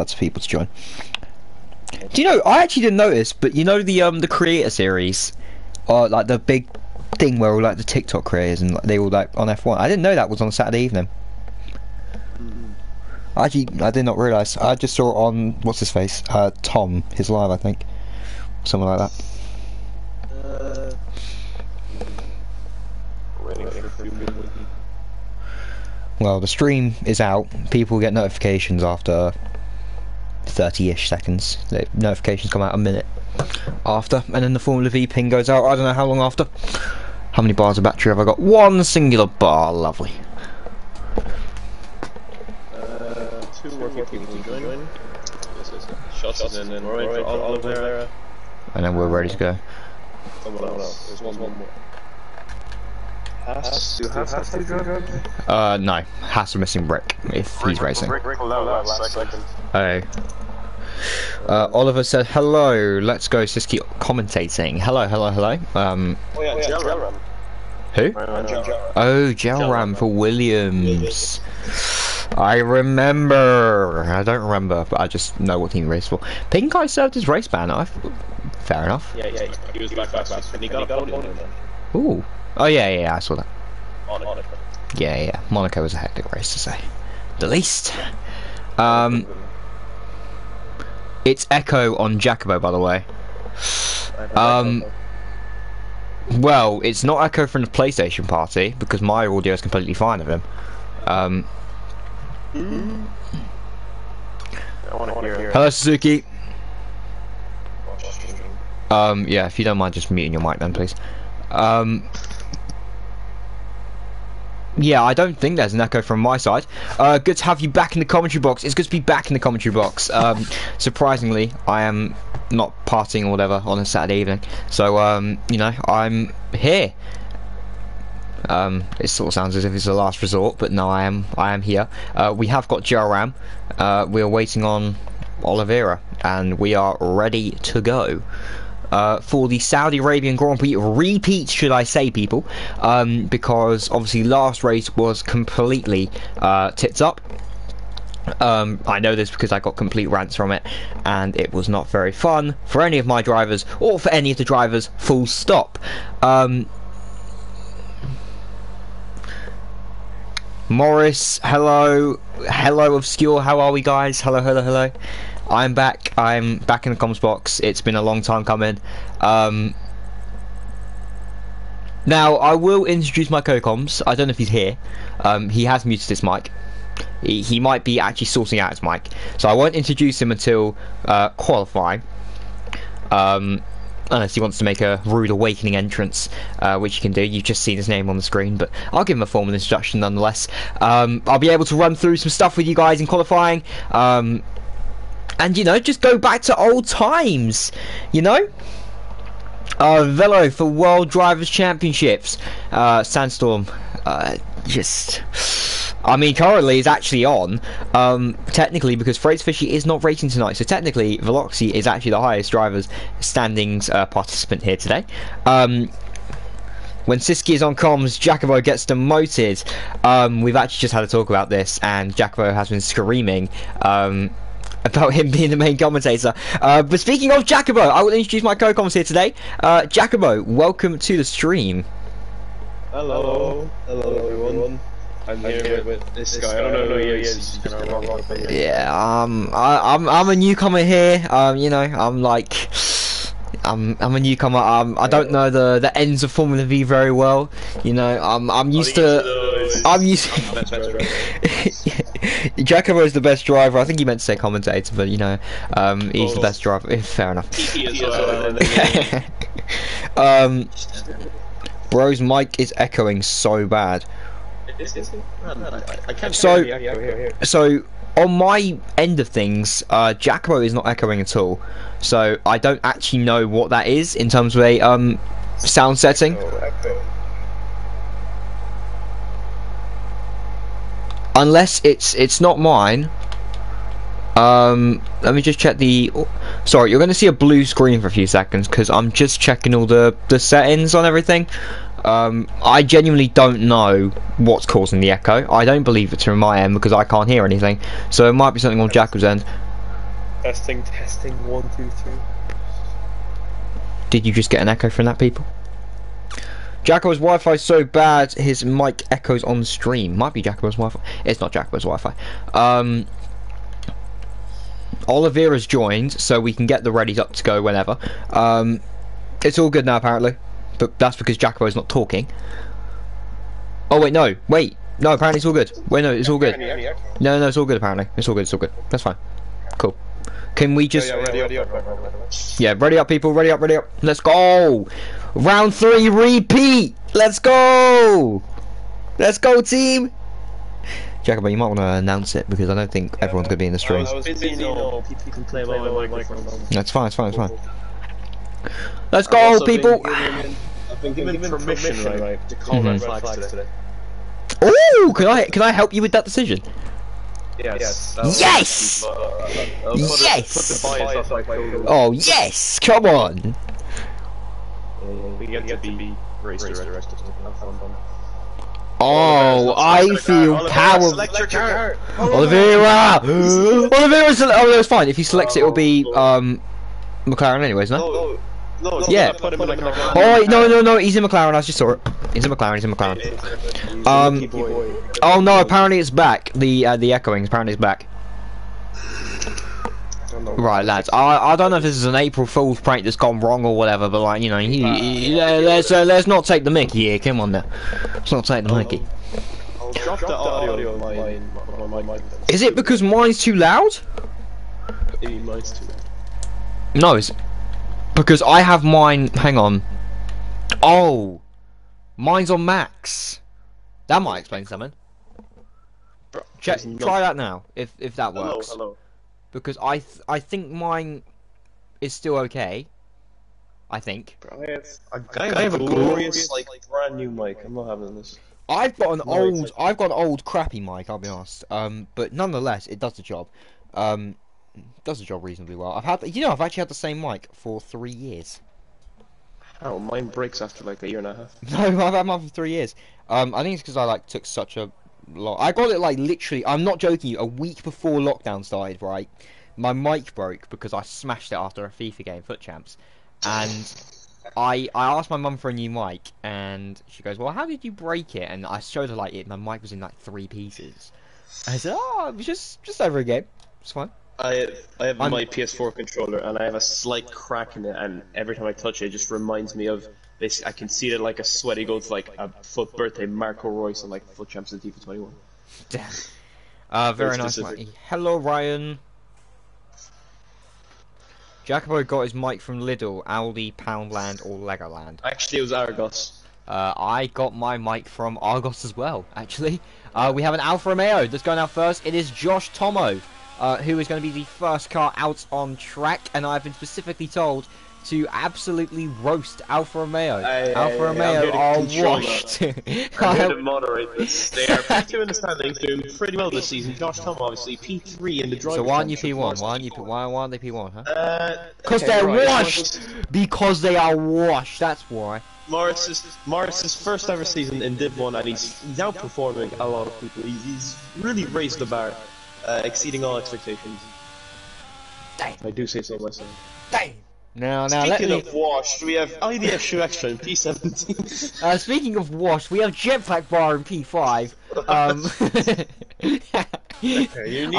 lots of people to join. Do you know? I actually didn't notice, but you know the creator series, like the big thing where all like the TikTok creators and like, they all like on F1. I didn't know that was on Saturday evening. Actually, I did not realise. I just saw it on what's his face, Tom, his live, I think, something like that. Well, the stream is out. People get notifications after 30-ish seconds. The notifications come out a minute after, and then the Formula V ping goes out. I don't know how long after. How many bars of battery have I got? One singular bar. Lovely. Two more people to join. Shots and then right for Oliver. And then we're ready to go. Someone else. There's one more. Haas? Do you have Haas to join? No. Haas are missing Rick if he's racing. Rick, last second. Oh. Oliver said, hello, let's go Siski commentating. Hello. Oh yeah, Gelram. Who? Oh, Gelram for Williams. I remember. I don't remember, but I just know what team he raced for. Pink Eye served his race ban. Fair enough. Yeah, he was back last week, and he got a podium then. Ooh. Oh yeah, I saw that. Monaco. Yeah. Monaco was a hectic race to say the least. It's Echo on Jacobo, by the way. Well, it's not Echo from the PlayStation party because my audio is completely fine of him. Hello, Suzuki. Yeah, if you don't mind just muting your mic then, please. Yeah, I don't think there's an echo from my side. Good to have you back in the commentary box. It's good to be back in the commentary box. Surprisingly, I am not partying or whatever on a Saturday evening. So, you know, I'm here. It sort of sounds as if it's a last resort, but no, I am here. We have got Gelram. We're waiting on Oliveira, and we are ready to go. For the Saudi Arabian Grand Prix repeat, should I say, people, because obviously last race was completely tits up. I know this because I got complete rants from it, and it was not very fun for any of my drivers, or for any of the drivers, full stop. Morris, hello, Obscure, how are we, guys? Hello. I'm back in the comms box. It's been a long time coming. Now, I will introduce my co-coms. I don't know if he's here. He has muted his mic. He might be actually sorting out his mic. So I won't introduce him until qualifying. Unless he wants to make a rude awakening entrance, which he can do. You've just seen his name on the screen, but I'll give him a formal introduction nonetheless. I'll be able to run through some stuff with you guys in qualifying. And, you know, just go back to old times, you know? Velo for World Drivers' Championships. Sandstorm, I mean, currently is actually on, technically, because Fraser Fishy is not racing tonight, so technically, Veloxy is actually the highest drivers' standings participant here today. When Siski is on comms, Jacobo gets demoted. We've actually just had a talk about this, and Jacobo has been screaming, about him being the main commentator. But speaking of Jacobo, I will introduce my co-comments here today. Jacobo, welcome to the stream. Hello everyone. I'm here with this guy. I don't know who he is. Yeah, I'm a newcomer here. You know, I'm a newcomer. I don't know the ends of Formula V very well. You know, I'm used to. Jacobo's the best driver. I think he meant to say commentator, but you know, he's the best driver. Fair enough. Bro's mic is echoing so bad. So on my end of things, Jacobo is not echoing at all. So I don't actually know what that is in terms of a sound setting. Unless it's not mine. Let me just check the. Sorry, you're going to see a blue screen for a few seconds because I'm just checking all the settings on everything. I genuinely don't know what's causing the echo. I don't believe it's from my end because I can't hear anything. So it might be something on Jacob's end. Testing, testing, 1, 2, 3. Did you just get an echo from that, people? Jacobo's Wi-Fi is so bad, his mic echoes on stream. Might be Jacobo's Wi-Fi. It's not Jacobo's Wi-Fi. Oliveira's joined, so we can get the readies up to go whenever. It's all good now, apparently. But that's because Jacobo's not talking. Oh, wait, no. Wait. No, apparently it's all good. Wait, no, it's all good. No, it's all good, apparently. It's all good, it's all good. That's fine. Cool. Can we just... ready up. Yeah, ready up, people. Ready up, ready up. Let's go. Round 3 repeat. Let's go. Let's go, team. Jacobo, you might want to announce it because I don't think everyone's going to be in the stream. I was busy, people can play my microphone. That's fine, it's fine, it's fine. Let's go, people. I've been given permission, right, to call red flags today. Oh, can I help you with that decision? Yes. Yes! Yes! Oh, yes! Come on! We get to be race directed. Oh, I feel power. Select your car. Oliveira! Oliveira's... Oh, no, it's fine. If he selects it, it'll be, McLaren anyways, no? No, yeah. Put him in like Oh, wait, no, he's in McLaren, I just saw it. He's in McLaren. Oh no, apparently it's back. The echoing, apparently it's back. Right, lads, I don't know if this is an April Fool's prank that's gone wrong or whatever, but like, you know, let's not take the mickey here, come on now. Let's not take the mickey. I'll drop the audio of my mic. Is it because mine's too loud? Mine's too loud. No, it's... Because I have mine... Hang on. Oh! Mine's on max. That might explain something. Check, try that now, if that works. Hello. Because I think mine is still okay. I think. I have a glorious, like, brand new mic. I'm not having this. I've got an old crappy mic, I'll be honest. But nonetheless, it does the job. Does the job reasonably well. I've actually had the same mic for 3 years. Oh, mine breaks after like a year and a half. No, I've had mine for 3 years. I think it's because I like took such a long... I got it like literally, I'm not joking you, a week before lockdown started, right? My mic broke because I smashed it after a FIFA game, Foot Champs. And I asked my mum for a new mic, and she goes, well, how did you break it? And I showed her like it, my mic was in like 3 pieces. I said, oh, it was just over a game. It's fine. I have my PS4 controller and I have a slight crack in it, and every time I touch it, it just reminds me of this. I can see it like a sweaty goal to like a foot birthday Marco Reus on like Foot Champs in FIFA 21. Very nice, Matty. Hello, Ryan. Jacobo got his mic from Lidl, Aldi, Poundland, or Legoland. Actually, it was Argos. I got my mic from Argos as well, actually. We have an Alfa Romeo that's going out first. It is Josh Tomo. Who is going to be the first car out on track, and I've been specifically told to absolutely roast Alfa Romeo. Alfa Romeo are washed. I'm here to moderate this. They are P2 in the standings, doing pretty well this season. Josh Tom, obviously, P3 in the driver. So why aren't you P1? Why aren't they P1, huh? Because they're washed! Because they are washed, that's why. Morris's first ever season in Div 1, and he's outperforming a lot of people. He's really raised the bar. Exceeding all expectations. Dang. I do say so myself. Dang. Now, speaking of washed, we have IDF Shoe Extra in P17. Speaking of washed, we have Jetpack Bar in P5. I'm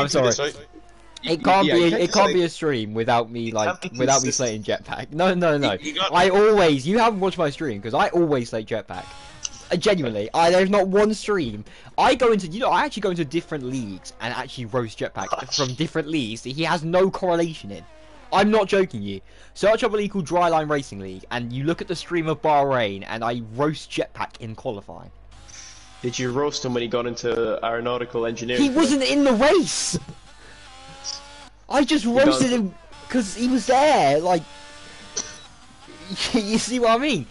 sorry. This, right? It can't be a stream without me slating Jetpack. No. You haven't watched my stream because I always slate Jetpack. Genuinely, there's not one stream. I actually go into different leagues and actually roast Jetpack from different leagues that he has no correlation in. I'm not joking you. Search up a league called Dryline Racing League and you look at the stream of Bahrain and I roast Jetpack in qualifying. Did you roast him when he got into aeronautical engineering? He wasn't in the race! I just roasted him because he was there, like... You see what I mean?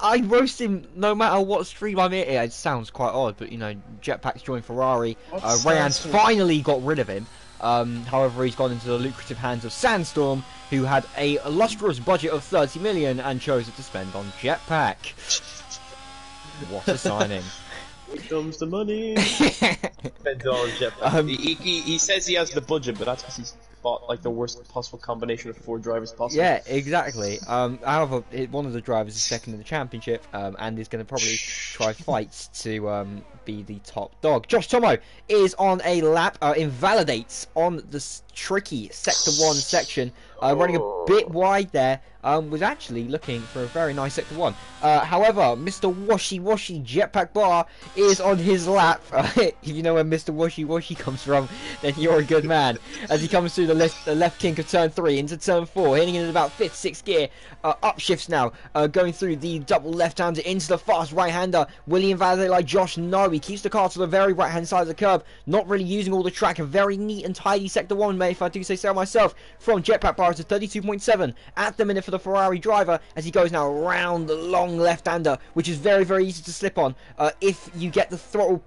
I roast him no matter what stream I'm in. It sounds quite odd, but you know, Jetpack's joined Ferrari. Rayan's finally got rid of him. However, he's gone into the lucrative hands of Sandstorm, who had a illustrious budget of 30 million and chose it to spend on Jetpack. What a signing. Here comes the money. Spend on Jetpack. He says he has the budget, but that's because he's like the worst possible combination of 4 drivers possible. Yeah, exactly. However, one of the drivers is second in the championship, and is going to probably try fights to be the top dog. Josh Tomo is on a lap, invalidates on the tricky Sector 1 section, running a bit wide there. Was actually looking for a very nice Sector 1. However, Mr. Washy Washy Jetpack Bar is on his lap. If you know where Mr. Washy Washy comes from, then you're a good man. As he comes through the left kink of turn 3 into turn 4, hitting in about 5th, 6th gear. Upshifts now, going through the double left-hander into the fast right-hander. Will he invalidate like Josh? No, he keeps the car to the very right-hand side of the curb, not really using all the track. A very neat and tidy Sector 1, mate, if I do say so myself, from Jetpack Bar to 32.7 at the minute for the Ferrari driver, as he goes now around the long left-hander, which is very, very easy to slip on if you get the throttle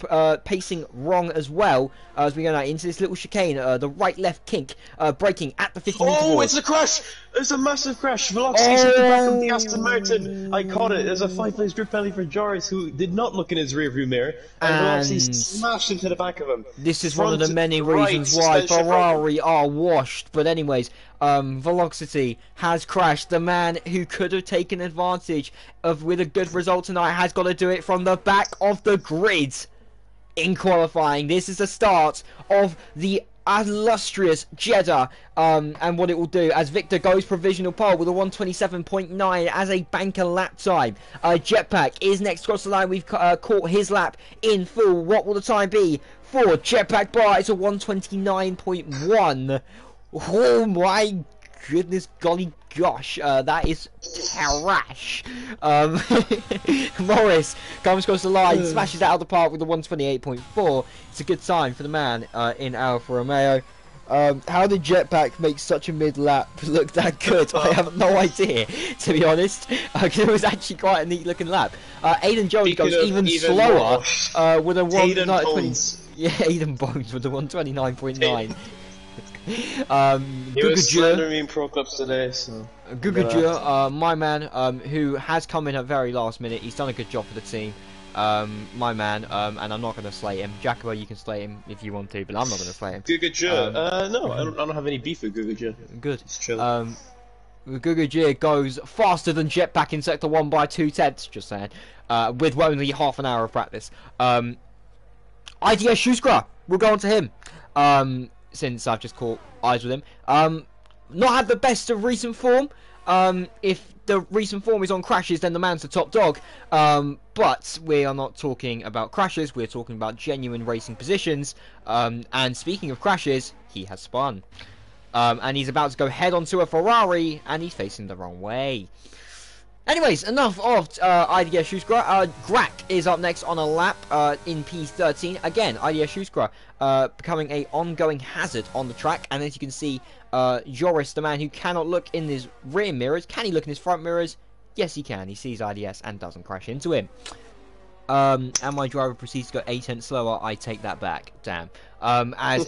pacing wrong as well, as we go now into this little chicane, the right-left kink, braking at the 50 meter Oh, board. it's a crash! It's a massive crash! Velocity's at the back of the Aston Martin! I caught it. There's a 5-place group penalty for Joris, who did not look in his rearview mirror, and Velocity smashed into the back of him. This is one of the many reasons why Ferrari are washed. But anyways, Velocity has crashed. The man who could have taken advantage of with a good result tonight has got to do it from the back of the grid in qualifying. This is the start of the illustrious Jeddah, and what it will do as Victor goes provisional pole with a 127.9 as a banker lap time. Jetpack is next across the line. We've caught his lap in full. What will the time be for Jetpack Bar? It's a 129.1. Oh my goodness, golly gosh, that is trash. Morris comes across the line, smashes it out of the park with a 128.4. It's a good time for the man in Alfa Romeo. How did Jetpack make such a mid-lap look that good? I have no idea, to be honest. It was actually quite a neat looking lap. Aiden Jones goes even slower with a Aiden 129. Yeah, Aiden Bones with a 129.9. He was slandering pro clubs today, so Gugajur, my man, who has come in at very last minute. He's done a good job for the team, my man, and I'm not going to slay him. Jacobo, you can slay him if you want to, but I'm not going to slay him. Gugajur, no, I don't have any beef with Gugajur. Good. It's chill. Gugajir goes faster than Jetpack in Sector 1 by 2/10, just saying, with only half an hour of practice. IDS Schuskra, we'll go on to him. Since I've just caught eyes with him. Not had the best of recent form. If the recent form is on crashes, then the man's the top dog. But we are not talking about crashes, we're talking about genuine racing positions. And speaking of crashes, he has spun. And he's about to go head onto a Ferrari, and he's facing the wrong way. Anyways, enough of IDS Schuskra. Grak is up next on a lap in P13. Again, IDS Schuskra becoming a ongoing hazard on the track. And as you can see, Joris, the man who cannot look in his rear mirrors, can he look in his front mirrors? Yes, he can. He sees IDS and doesn't crash into him. And my driver proceeds to go 8/10 slower. I take that back. Damn. As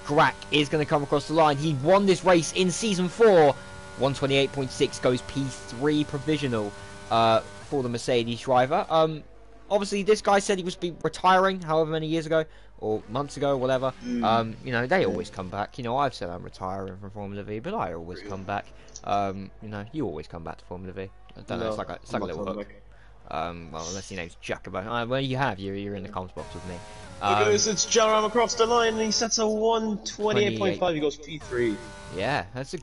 Grak is going to come across the line. He won this race in Season 4. 128.6 goes P3 provisional for the Mercedes driver. Obviously, this guy said he was retiring however many years ago, or months ago, or whatever. You know, they always come back. You know, I've said I'm retiring from Formula V, but I always come back. You know, you always come back to Formula V. I don't know, it's like a little hook. Well, unless your name's Jacobo. Well, you're in the comms box with me. Look at this, it's Jaram across the line, and he sets a 128.5, he goes P3. Yeah, that's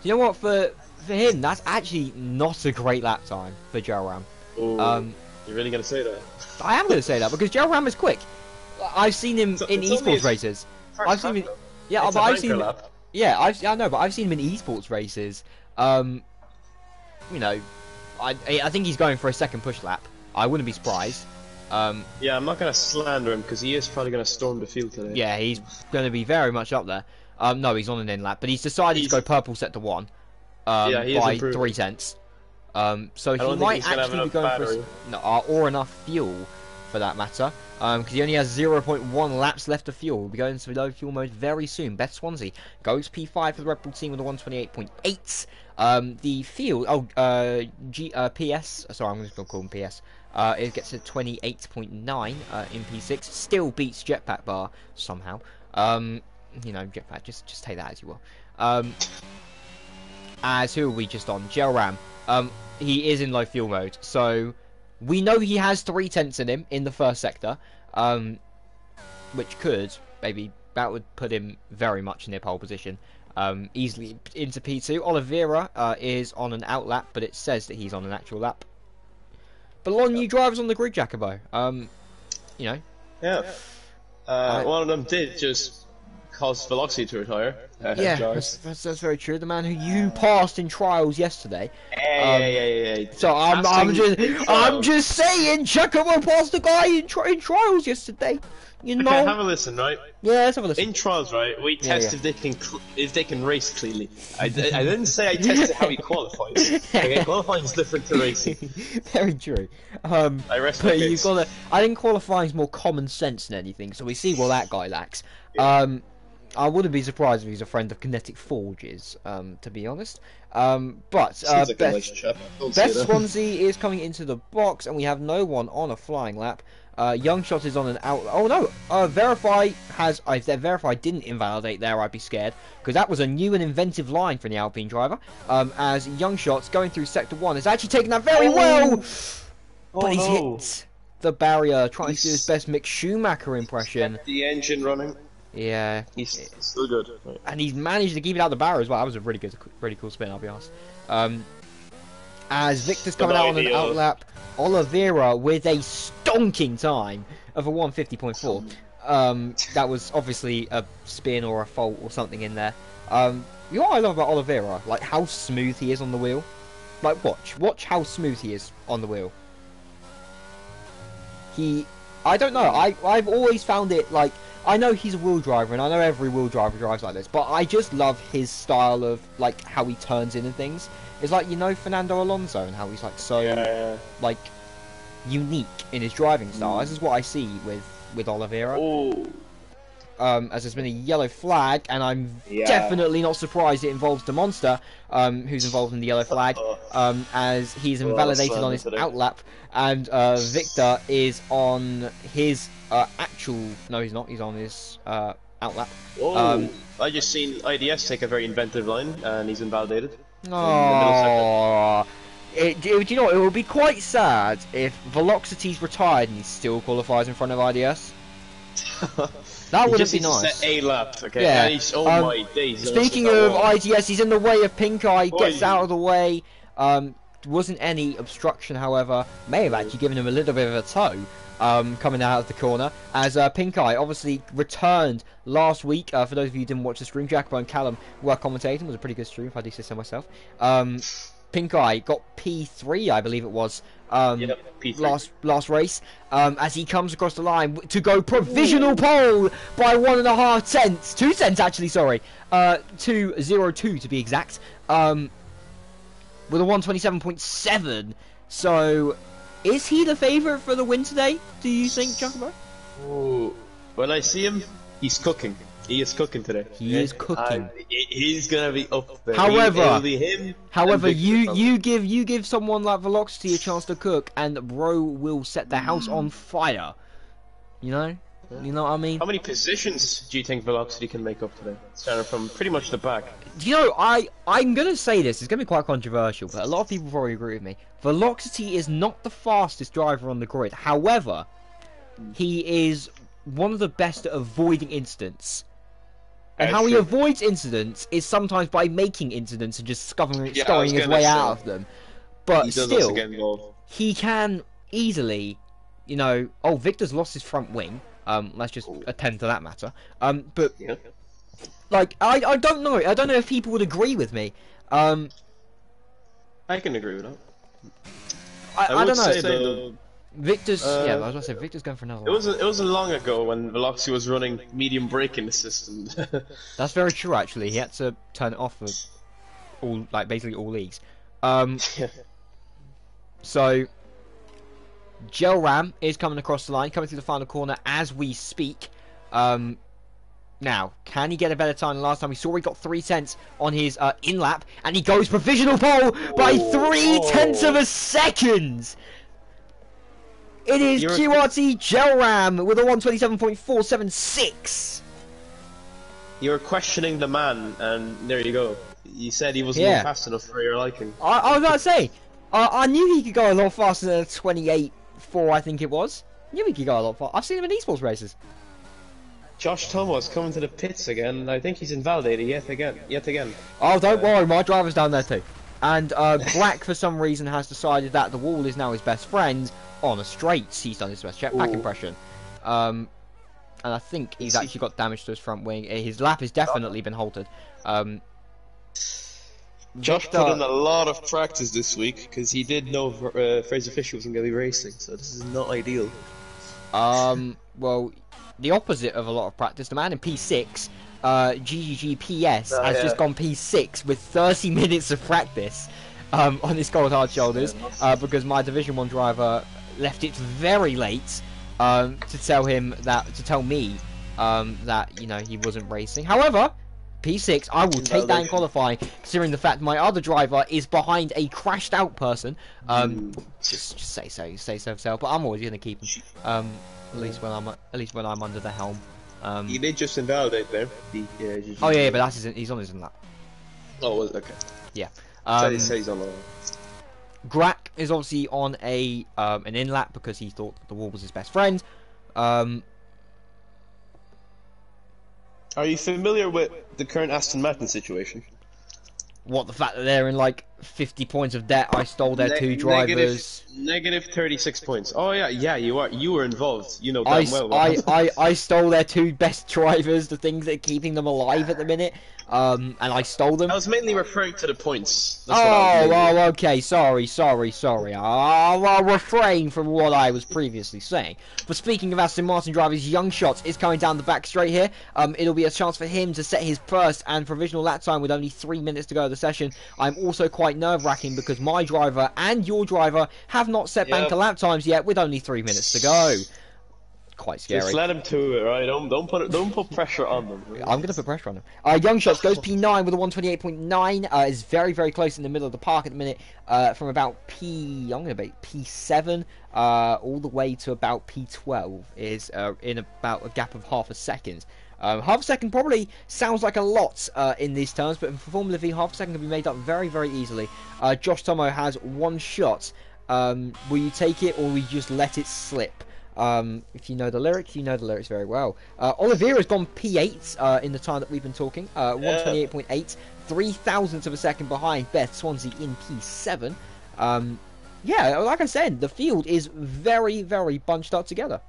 you know what, for him, that's actually not a great lap time for Joram. You're really going to say that? I am going to say that, because Joram is quick. I've seen him in esports races. I've seen him, yeah, but I've seen him, yeah, I know, but I've seen him in esports races. You know, I think he's going for a second push lap. I wouldn't be surprised. Yeah, I'm not going to slander him, because he is probably going to storm the field today. Yeah, he's going to be very much up there. No, he's on an in lap, but he's decided to go purple Sector 1 by 3/10. So he might actually be going for or enough fuel for that matter, because he only has 0.1 laps left of fuel. We'll be going to low fuel mode very soon. Beth Swansea goes P5 for the Red Bull team with a 128.8. The field, PS, sorry, I'm just going to call him PS. It gets a 28.9 in P6, still beats Jetpack Bar somehow. you know, jetpack. Just take that as you will. As who are we just on? Jelram. He is in low fuel mode, so we know he has 3 tenths in him in the first sector, which could maybe that would put him very much near pole position, easily into P2. Oliveira is on an out lap, but it says that he's on an actual lap. But a lot of new drivers on the grid, Jacobo. You know. Yeah. One of them did just cause Velocity to retire. Yeah, that's very true. The man who you passed in trials yesterday. Yeah. So I'm just saying, Jacobo passed the guy in trials yesterday. You know. Okay, have a listen, right? Yeah, let's have a listen. In trials, right, we test if they can race cleanly. I didn't say I tested how he qualifies. Okay, qualifying is different to racing. Very true. I rest my case. I think qualifying is more common sense than anything. So we see what that guy lacks. Yeah. I wouldn't be surprised if he's a friend of Kinetic Forges, to be honest. But like Best Swansea is coming into the box, and we have no one on a flying lap. Young Shot is on an out. Oh no! Verify has. If their Verify didn't invalidate there, I'd be scared, because that was a new and inventive line for the Alpine driver. As Young Shot's going through Sector 1, has actually taken that very well, but he's hit the barrier, trying to do his best Mick Schumacher impression. Kept the engine running. Yeah, he's still good, and he's managed to keep it out the barrier as well. That was a really cool spin, I'll be honest. As Victor's coming out on an out lap, Oliveira with a stonking time of a 150.4. That was obviously a spin or a fault or something in there. You know what I love about Oliveira? Like how smooth he is on the wheel. Like watch how smooth he is on the wheel. I don't know. I've always found it like. I know he's a wheel driver, and I know every wheel driver drives like this, but I just love his style of, like, how he turns in and things. It's like, you know, Fernando Alonso, and how he's, like, so, like, unique in his driving style. This is what I see with Oliveira. As there's been a yellow flag, and I'm definitely not surprised it involves the monster, who's involved in the yellow flag, as he's invalidated on his out lap, and Victor is on his actual. No, he's not. He's on his out lap. I just seen IDS take a very inventive line, and he's invalidated. Oh. Do you know what? It would be quite sad if Velocity's retired and he still qualifies in front of IDS. That would be nice. Set a lap, okay? Yeah. Oh my days. Speaking of IDS, he's in the way of Pink Eye. Gets out of the way. Wasn't any obstruction, however. May have actually given him a little bit of a tow. Coming out of the corner, as Pink Eye obviously returned last week. For those of you who didn't watch the stream, Jacobo and Callum were commentating. It was a pretty good stream, if I do say so myself. Pink Eye got P3, I believe it was, P3. last race, as he comes across the line to go provisional pole by 1.5 tenths, 2 tenths actually, sorry, 2.02 to be exact, with a 127.7. So, is he the favourite for the win today, do you think, Jacobo? When I see him, he's cooking. He is cooking today. He is cooking. He's gonna be up there. However, him you give someone like Velocity a chance to cook, and bro will set the house on fire. You know what I mean. How many positions do you think Velocity can make up today? Starting from pretty much the back. You know, I'm gonna say this. It's gonna be quite controversial, but a lot of people probably agree with me. Velocity is not the fastest driver on the grid. However, he is one of the best at avoiding incidents. And how he avoids incidents is sometimes by making incidents and just scurrying his way out of them. But still, he can easily, you know. Oh, Victor's lost his front wing. Let's just attend to that matter. But like, I don't know. I don't know if people would agree with me. I can agree with that. I don't know. Victor's I was gonna say Victor's going for another. It wasn't long ago when Velocity was running medium braking assist. That's very true. Actually, he had to turn it off for basically all leagues. So Gel Ram is coming across the line, coming through the final corner as we speak. Now, can he get a better time than last time? We saw he got 3 tenths on his in lap, and he goes provisional pole by 3 tenths of a second. It is QRT Gel Ram with a 127.476. You were questioning the man, and there you go. You said he wasn't fast enough for your liking. I was about to say, I knew he could go a lot faster than a 28.4, I think it was. I knew he could go a lot faster. I've seen him in esports races. Josh Thomas coming to the pits again. I think he's invalidated yet again. Oh, don't worry, my driver's down there too. And Black, for some reason, has decided that the wall is now his best friend on a straights. He's done his best jetpack impression. And I think he's actually got damage to his front wing. His lap has definitely been halted. Josh put in a lot of practice this week because he did know Fraser Fisher wasn't going to be racing, so this is not ideal. Well, the opposite of a lot of practice. The man in P6, GGGPS, has just gone P6 with 30 minutes of practice on his cold hard shoulders because my Division 1 driver left it very late to tell me that, you know, he wasn't racing. However, P6, I will take that in qualifying, considering the fact my other driver is behind a crashed out person. Just say so, but I'm always gonna keep him. At least when I'm under the helm. He did just invalidate there. Oh yeah, but he's on his lap. Oh, okay. Yeah. Say he's on the. Grak is obviously on an in lap because he thought the wall was his best friend. Are you familiar with the current Aston Martin situation? What, the fact that they're in like 50 points of debt? I stole their two drivers. Negative 36 points. Oh yeah, you are. You were involved. You know damn well. I stole their two best drivers, the things that are keeping them alive at the minute. And I stole them. I was mainly referring to the points. Okay. Sorry. I'll refrain from what I was previously saying. But speaking of Aston Martin drivers, Young Shots is coming down the back straight here. It'll be a chance for him to set his first and provisional lap time with only 3 minutes to go of the session. I'm also quite nerve-wracking because my driver and your driver have not set banker lap times yet with only 3 minutes to go. Quite scary. Just let him to it, right? Don't put pressure on them. Right? I'm gonna put pressure on him. Young Shots goes P9 with a 128.9. Is very close in the middle of the park at the minute. From about P7 all the way to about P12 is in about a gap of half a second. Half a second probably sounds like a lot in these terms, but for Formula V, half a second can be made up very easily. Josh Tomo has one shot. Will you take it or will you just let it slip? If you know the lyrics, you know the lyrics very well. Oliveira's gone P8 in the time that we've been talking. 128.8, 0.003 of a second behind Beth Swansea in P7. Yeah, like I said, the field is very bunched up together.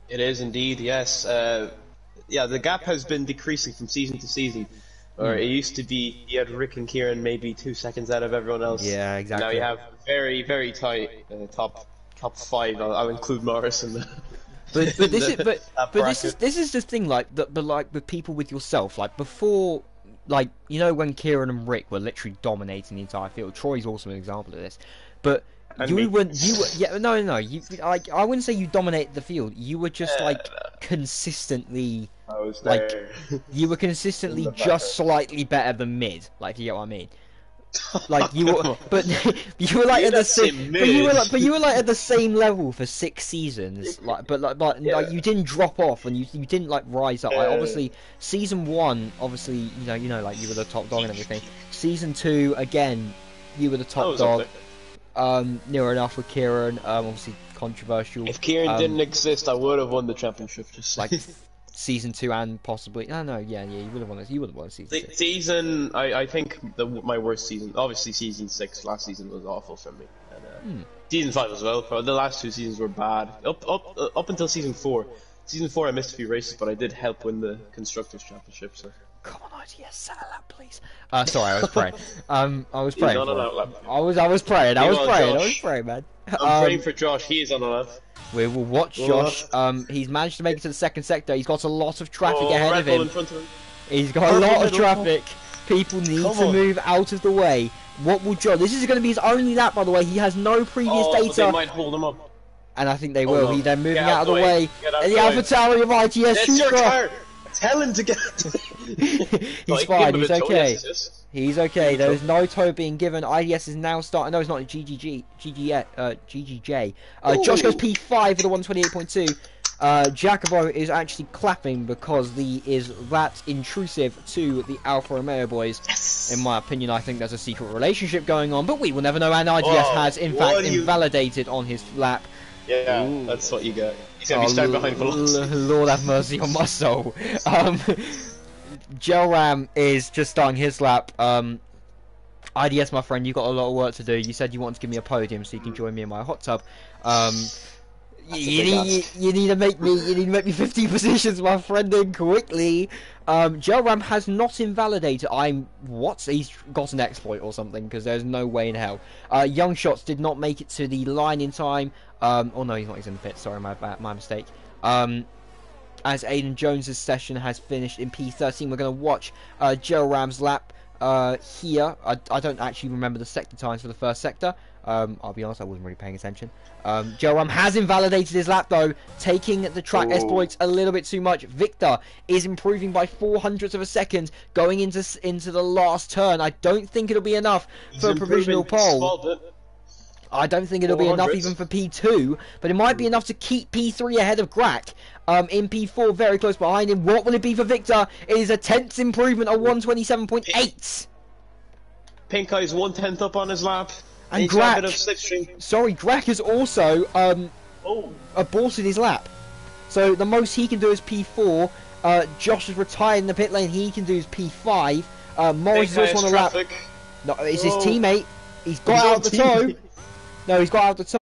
It is indeed, yes. Yeah, the gap has been decreasing from season to season. Or it used to be you had Rick and Kieran maybe 2 seconds out of everyone else. Yeah, exactly. Now you have very tight top 5. I'll include Morris in the. But this is the thing, like with people with yourself, like before, like, you know, when Kieran and Rick were literally dominating the entire field. Troy's also an example of this, but I wouldn't say you dominated the field. You were just like consistently, I was there. Like you were consistently just slightly better than mid. Like, if you get what I mean. Like you were, but you were like at the same, but you were like at the same level for 6 seasons. Like, but like you didn't drop off and you didn't like rise up. Like, obviously, season 1, obviously, you know, like you were the top dog and everything. Season 2, again, you were the top dog. Near enough with Kieran. Obviously controversial. If Kieran didn't exist, I would have won the championship. Just like. Season 2 and possibly you would have won it. You would have won season 2. Season, I think my worst season, obviously season 6 last season was awful for me, and season 5 as well. The last 2 seasons were bad. Up until season 4. Season 4 I missed a few races, but I did help win the constructors championship. So come on, ITS, set a lap, please. Sorry, I was praying. I was praying. I was praying, man. I'm praying for Josh. He is on the lap. We will watch Josh. He's managed to make it to the second sector. He's got a lot of traffic ahead of him. He's got a lot of traffic. People need to move out of the way. What will Josh? This is going to be his only lap, by the way. He has no previous data. They might hold him up. And I think they will. They're moving out of the way. And the AlphaTauri of ITS. That's your car. Tell him to get. He's fine. He's okay. He's okay. There is no toe being given. IDS is now starting. No, it's not. GGJ. Josh goes P5 with a 128.2. Jacobo is actually clapping because he is that intrusive to the Alfa Romeo boys. Yes! In my opinion, I think there's a secret relationship going on, but we will never know. And RGS has, in fact, invalidated on his lap. Yeah, that's what you get. He's going to be stuck behind velocity. Lord have mercy on my soul. Gelram is just starting his lap. IDS, my friend, you've got a lot of work to do. You said you wanted to give me a podium so you can join me in my hot tub. You need to make me 15 positions, my friend, in quickly. Gelram has not invalidated. He's got an exploit or something, because there's no way in hell. Young Shots did not make it to the line in time. Oh no, he's not. He's in the pit. Sorry, my mistake. As Aiden Jones's session has finished in P13, we're going to watch Gelram's lap here. I don't actually remember the sector times for the first sector. I'll be honest, I wasn't really paying attention. Gelram has invalidated his lap though, taking the track exploits a little bit too much. Victor is improving by 0.04 of a second, going into the last turn. I don't think it'll be enough for a provisional pole. I don't think it'll be enough even for P2, but it might be enough to keep P3 ahead of Grack. In P4, very close behind him. What will it be for Victor? It is a 10th improvement of 127.8. Pink Eye's 1/10 up on his lap. And Grack, Grack has also aborted his lap. So the most he can do is P4. Josh is retired in the pit lane. He can do is P5. Morris is also on the lap. No, it's his teammate. He's got out the toe. No, he's got out the toe.